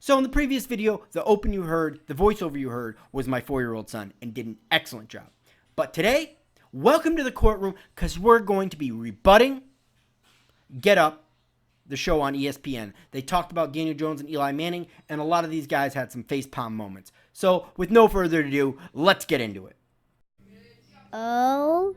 So in the previous video, the voiceover you heard was my 4-year-old son and did an excellent job. But today, welcome to the courtroom because we're going to be rebutting Get Up, the show on ESPN. They talked about Daniel Jones and Eli Manning, and a lot of these guys had some facepalm moments. So with no further ado, let's get into it. O-T-R.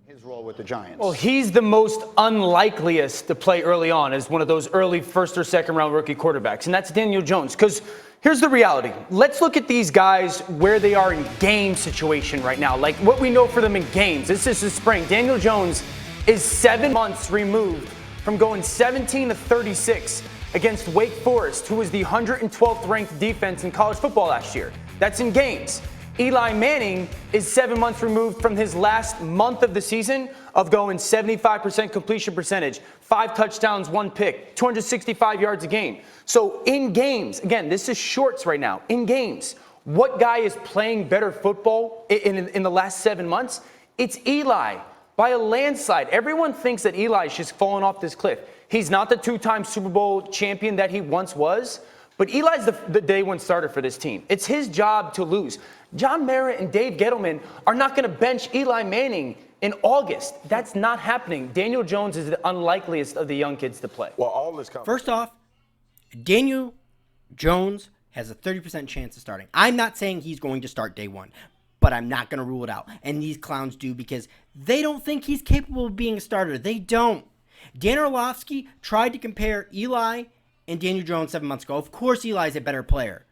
His role with the Giants. Well, he's the most unlikeliest to play early on as one of those early first or second round rookie quarterbacks, and that's Daniel Jones. Because here's the reality. Let's look at these guys where they are in game situation right now. Like what we know for them in games. This is the spring. Daniel Jones is 7 months removed from going 17-36 against Wake Forest, who was the 112th ranked defense in college football last year. That's in games. Eli Manning is 7 months removed from his last month of the season of going 75% completion percentage, 5 touchdowns, 1 pick, 265 yards a game. So in games, again, this is shorts right now. In games, what guy is playing better football in the last 7 months? It's Eli by a landslide. Everyone thinks that Eli is just falling off this cliff. He's not the 2-time Super Bowl champion that he once was, but Eli's the day one starter for this team. It's his job to lose. John Mara and Dave Gettleman are not going to bench Eli Manning in August. That's not happening. Daniel Jones is the unlikeliest of the young kids to play. Well, First off, Daniel Jones has a 30% chance of starting. I'm not saying he's going to start day one, but I'm not going to rule it out. And these clowns do because they don't think he's capable of being a starter. They don't. Dan Orlovsky tried to compare Eli and Daniel Jones 7 months ago. Of course, Eli's a better player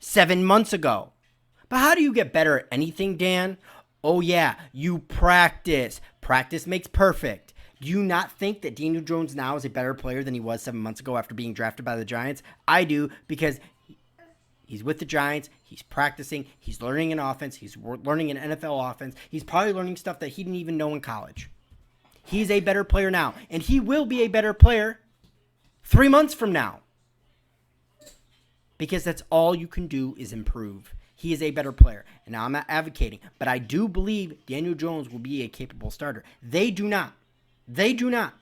7 months ago. But how do you get better at anything, Dan? Oh, yeah, you practice. Practice makes perfect. Do you not think that Daniel Jones now is a better player than he was 7 months ago after being drafted by the Giants? I do, because he's with the Giants, he's practicing, he's learning an offense, he's learning an NFL offense, he's probably learning stuff that he didn't even know in college. He's a better player now, and he will be a better player 3 months from now. Because that's all you can do is improve. He is a better player. And now I'm not advocating, but I do believe Daniel Jones will be a capable starter. They do not. They do not.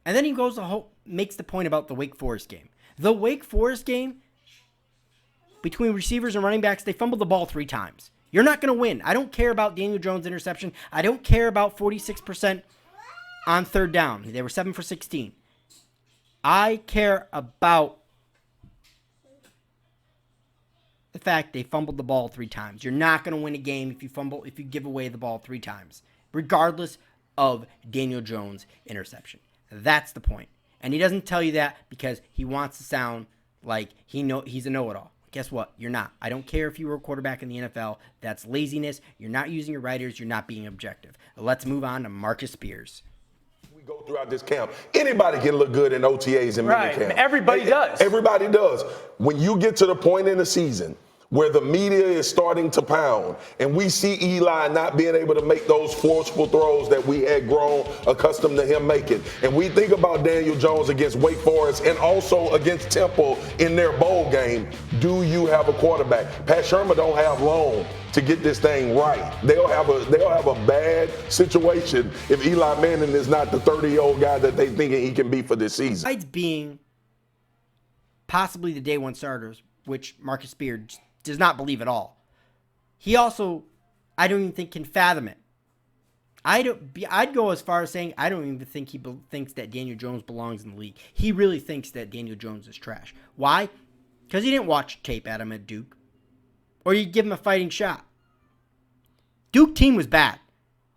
And then he goes makes the point about the Wake Forest game. The Wake Forest game, between receivers and running backs, they fumbled the ball 3 times. You're not going to win. I don't care about Daniel Jones' interception. I don't care about 46% on third down. They were 7 for 16. I care about the fact they fumbled the ball 3 times. You're not going to win a game if you give away the ball 3 times, regardless of Daniel Jones' interception. That's the point. And he doesn't tell you that because he wants to sound like he's a know-it-all. Guess what? You're not. I don't care if you were a quarterback in the NFL. That's laziness. You're not using your writers. You're not being objective. Let's move on to Marcus Spears. We go throughout this camp. Anybody can look good in OTAs and minicamp. Everybody does. Everybody does. When you get to the point in the season where the media is starting to pound and we see Eli not being able to make those forceful throws that we had grown accustomed to him making, and we think about Daniel Jones against Wake Forest and also against Temple in their bowl game, do you have a quarterback? Pat Shermer don't have long to get this thing right. They'll have a bad situation if Eli Manning is not the 30-year-old guy that they thinking he can be for this season. Besides being possibly the day one starters, which Marcus Spears does not believe at all, he also, I don't even think, can fathom it. I'd go as far as saying I don't even think he thinks that Daniel Jones belongs in the league. He really thinks that Daniel Jones is trash. Why? Because he didn't watch tape at him at Duke, or you'd give him a fighting shot. Duke team was bad,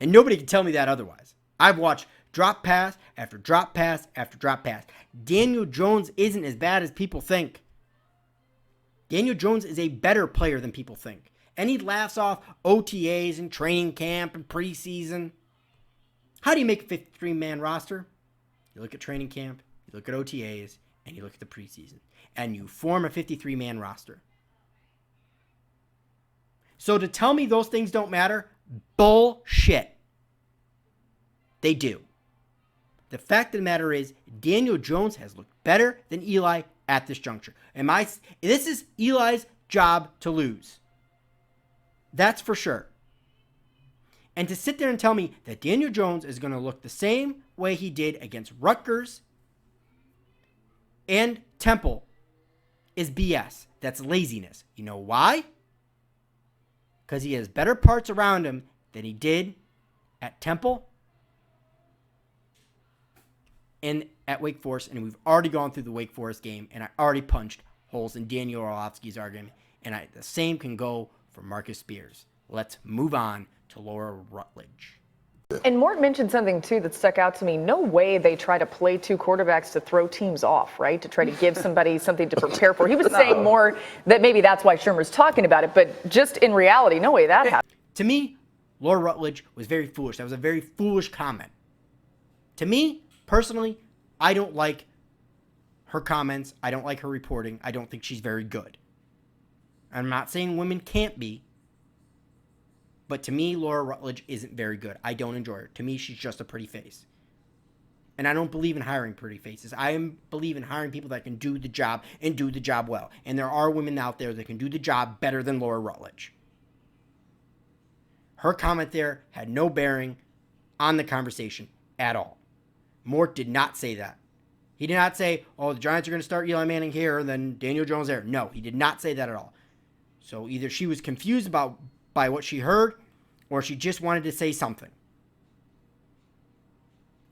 and nobody can tell me that otherwise. I've watched drop pass after drop pass after drop pass. Daniel Jones isn't as bad as people think. Daniel Jones is a better player than people think. And he laughs off OTAs and training camp and preseason. How do you make a 53-man roster? You look at training camp, you look at OTAs, and you look at the preseason. And you form a 53-man roster. So to tell me those things don't matter, bullshit. They do. The fact of the matter is, Daniel Jones has looked better than Eli at this juncture. This is Eli's job to lose. That's for sure. And to sit there and tell me that Daniel Jones is going to look the same way he did against Rutgers and Temple is BS. That's laziness. You know why? Because he has better parts around him than he did at Temple and at Wake Forest. And we've already gone through the Wake Forest game, and I already punched holes in Daniel Orlovsky's argument. And the same can go for Marcus Spears. Let's move on to Laura Rutledge. And Mort mentioned something, too, that stuck out to me. No way they try to play two quarterbacks to throw teams off, right? To try to give somebody something to prepare for. He was saying more that maybe that's why Shermer's talking about it, but just in reality, no way that happened. To me, Laura Rutledge was very foolish. That was a very foolish comment. To me, personally, I don't like her comments. I don't like her reporting. I don't think she's very good. I'm not saying women can't be. But to me, Laura Rutledge isn't very good. I don't enjoy her. To me, she's just a pretty face. And I don't believe in hiring pretty faces. I believe in hiring people that can do the job and do the job well. And there are women out there that can do the job better than Laura Rutledge. Her comment there had no bearing on the conversation at all. Mort did not say that. He did not say, oh, the Giants are going to start Eli Manning here and then Daniel Jones there. No, he did not say that at all. So either she was confused by what she heard, or she just wanted to say something.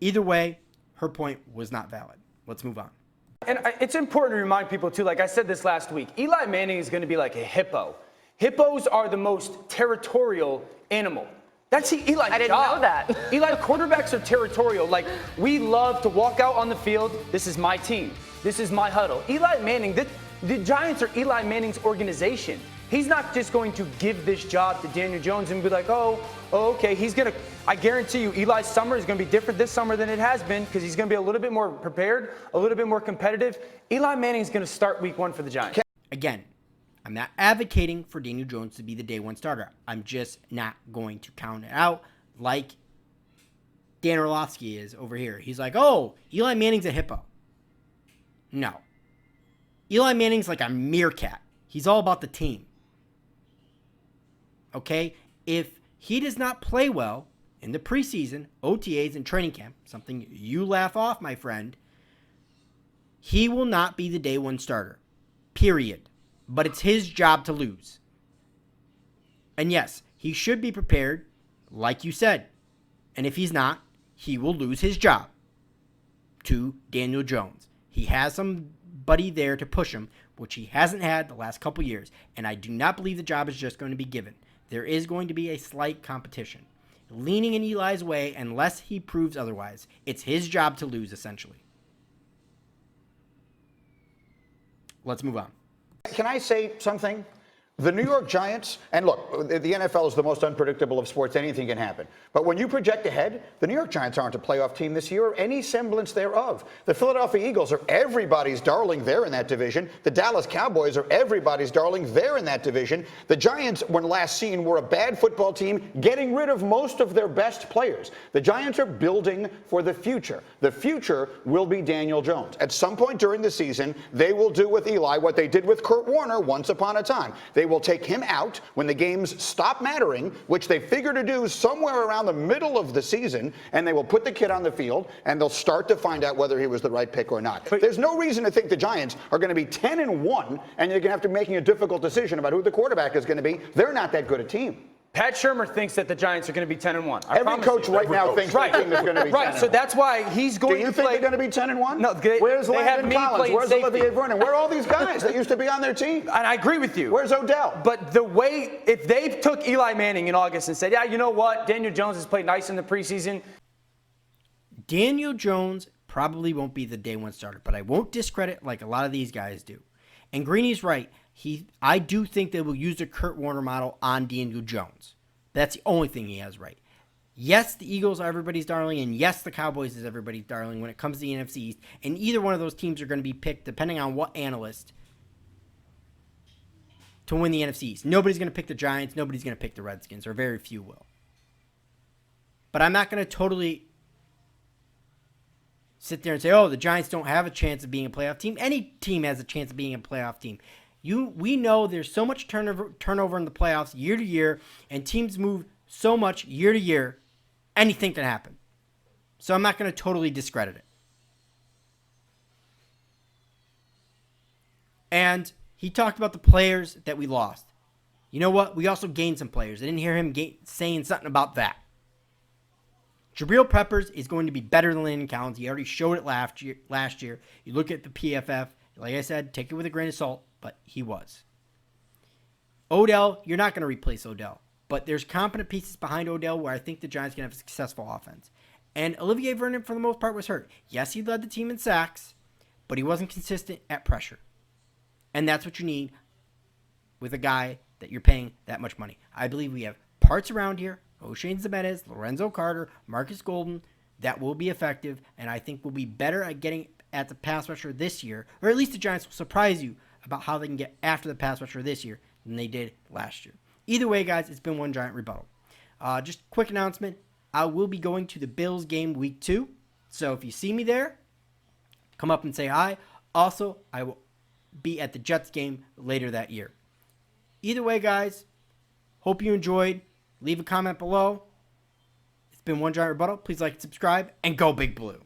Either way, her point was not valid. Let's move on. And it's important to remind people, too, like I said this last week, Eli Manning is going to be like a hippo. Hippos are the most territorial animal. That's Eli's I didn't job. know that. Eli, quarterbacks are territorial. Like, we love to walk out on the field. This is my team. This is my huddle. Eli Manning, the Giants are Eli Manning's organization. He's not just going to give this job to Daniel Jones and be like, oh, okay. I guarantee you, Eli's summer is going to be different this summer than it has been because he's going to be a little bit more prepared, a little bit more competitive. Eli Manning is going to start week 1 for the Giants. Again, I'm not advocating for Daniel Jones to be the day one starter. I'm just not going to count it out like Dan Orlovsky is over here. He's like, oh, Eli Manning's a hippo. No. Eli Manning's like a meerkat. He's all about the team. Okay? If he does not play well in the preseason, OTAs, and training camp, something you laugh off, my friend, he will not be the day one starter. Period. But it's his job to lose. And yes, he should be prepared, like you said. And if he's not, he will lose his job to Daniel Jones. He has somebody there to push him, which he hasn't had the last couple years. And I do not believe the job is just going to be given. There is going to be a slight competition. Leaning in Eli's way unless he proves otherwise. It's his job to lose, essentially. Let's move on. Can I say something? The New York Giants, and look, the NFL is the most unpredictable of sports. Anything can happen. But when you project ahead, the New York Giants aren't a playoff team this year or any semblance thereof. The Philadelphia Eagles are everybody's darling. They're in that division. The Dallas Cowboys are everybody's darling. They're in that division. The Giants, when last seen, were a bad football team, getting rid of most of their best players. The Giants are building for the future. The future will be Daniel Jones. At some point during the season, they will do with Eli what they did with Kurt Warner once upon a time. They will take him out when the games stop mattering, which they figure to do somewhere around the middle of the season, and they will put the kid on the field, and they'll start to find out whether he was the right pick or not. But there's no reason to think the Giants are going to be 10-1, and you're going to have to be making a difficult decision about who the quarterback is going to be. They're not that good a team. Pat Shermer thinks that the Giants are going to be 10-1. Every coach right now thinks the team is going to be 10-1. Right, so that's why he's going to play. Do you think they're going to be 10-1? No, where's they have Landon me Collins? playing Where's safety. Olivier Vernon? Where are all these guys that used to be on their team? And I agree with you. Where's Odell? But the way, if they took Eli Manning in August and said, yeah, you know what, Daniel Jones has played nice in the preseason. Daniel Jones probably won't be the day one starter, but I won't discredit like a lot of these guys do. And Greeny's right. I do think they will use the Kurt Warner model on Daniel Jones. That's the only thing he has right. Yes, the Eagles are everybody's darling, and yes, the Cowboys is everybody's darling when it comes to the NFC East. And either one of those teams are going to be picked, depending on what analyst, to win the NFC East. Nobody's going to pick the Giants. Nobody's going to pick the Redskins, or very few will. But I'm not going to totally sit there and say, oh, the Giants don't have a chance of being a playoff team. Any team has a chance of being a playoff team. We know there's so much turnover in the playoffs year to year, and teams move so much year to year, anything can happen. So I'm not going to totally discredit it. And he talked about the players that we lost. You know what? We also gained some players. I didn't hear him saying something about that. Jabril Peppers is going to be better than Landon Collins. He already showed it last year. You look at the PFF. Like I said, take it with a grain of salt, but he was. Odell, you're not going to replace Odell. But there's competent pieces behind Odell where I think the Giants can have a successful offense. And Olivier Vernon, for the most part, was hurt. Yes, he led the team in sacks, but he wasn't consistent at pressure. And that's what you need with a guy that you're paying that much money. I believe we have parts around here, O'Shane Zimenez, Lorenzo Carter, Marcus Golden, that will be effective, and I think will be better at getting at the pass rusher this year, or at least the Giants will surprise you about how they can get after the pass rusher this year than they did last year. Either way, guys, it's been one giant rebuttal. Just a quick announcement. I will be going to the Bills game week 2. So if you see me there, come up and say hi. Also, I will be at the Jets game later that year. Either way, guys, hope you enjoyed. Leave a comment below. It's been one giant rebuttal. Please like and subscribe, and go Big Blue.